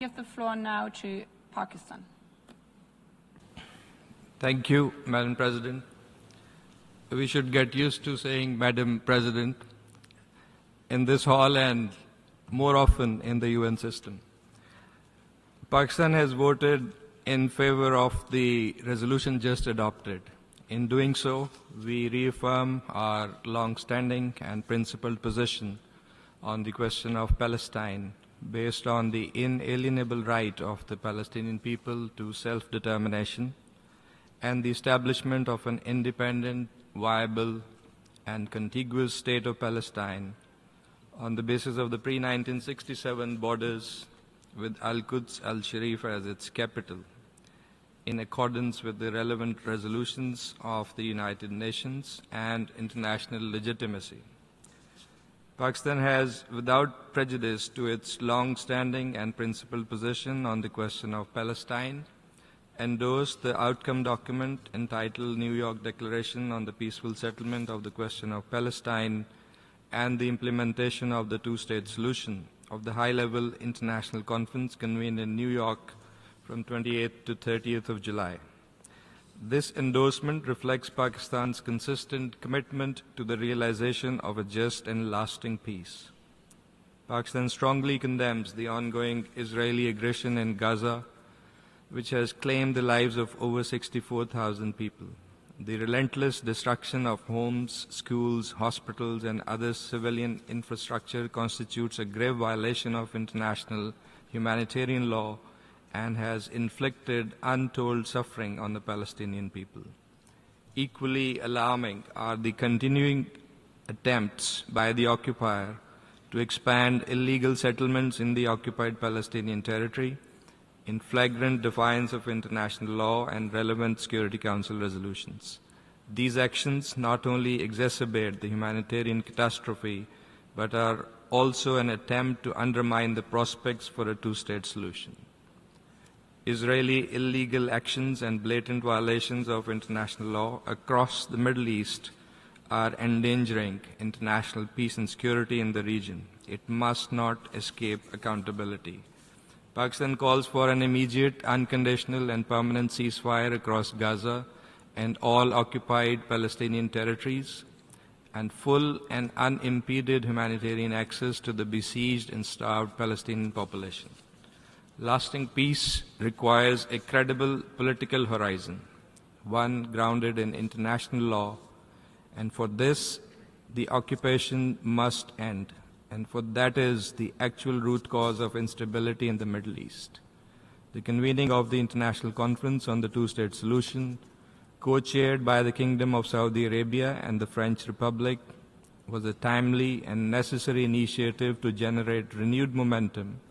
Give the floor now to Pakistan. Thank you, Madam President. We should get used to saying Madam President in this hall and more often in the UN system. Pakistan has voted in favor of the resolution just adopted. In doing so, we reaffirm our long-standing and principled position on the question of Palestine based on the inalienable right of the Palestinian people to self-determination and the establishment of an independent, viable, and contiguous state of Palestine on the basis of the pre-1967 borders with Al-Quds Al-Sharif as its capital, in accordance with the relevant resolutions of the United Nations and international legitimacy. Pakistan has, without prejudice to its long-standing and principled position on the question of Palestine, endorsed the outcome document entitled New York Declaration on the Peaceful Settlement of the Question of Palestine and the Implementation of the Two-State Solution of the high-level international conference convened in New York from 28th to 30th of July. This endorsement reflects Pakistan's consistent commitment to the realization of a just and lasting peace. Pakistan strongly condemns the ongoing Israeli aggression in Gaza, which has claimed the lives of over 64,000 people. The relentless destruction of homes, schools, hospitals, and other civilian infrastructure constitutes a grave violation of international humanitarian law and has inflicted untold suffering on the Palestinian people. Equally alarming are the continuing attempts by the occupier to expand illegal settlements in the occupied Palestinian territory in flagrant defiance of international law and relevant Security Council resolutions. These actions not only exacerbate the humanitarian catastrophe, but are also an attempt to undermine the prospects for a two-state solution. Israeli illegal actions and blatant violations of international law across the Middle East are endangering international peace and security in the region. It must not escape accountability. Pakistan calls for an immediate, unconditional, and permanent ceasefire across Gaza and all occupied Palestinian territories, and full and unimpeded humanitarian access to the besieged and starved Palestinian population. Lasting peace requires a credible political horizon, one grounded in international law, and for this, the occupation must end, and for that is the actual root cause of instability in the Middle East. The convening of the International Conference on the Two-State Solution, co-chaired by the Kingdom of Saudi Arabia and the French Republic, was a timely and necessary initiative to generate renewed momentum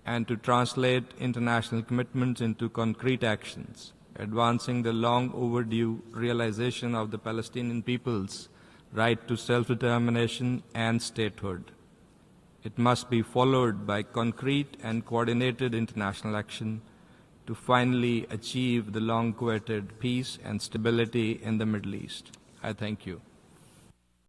and to translate international commitments into concrete actions, advancing the long overdue realization of the Palestinian people's right to self-determination and statehood. It must be followed by concrete and coordinated international action to finally achieve the long-coveted peace and stability in the Middle East. I thank you.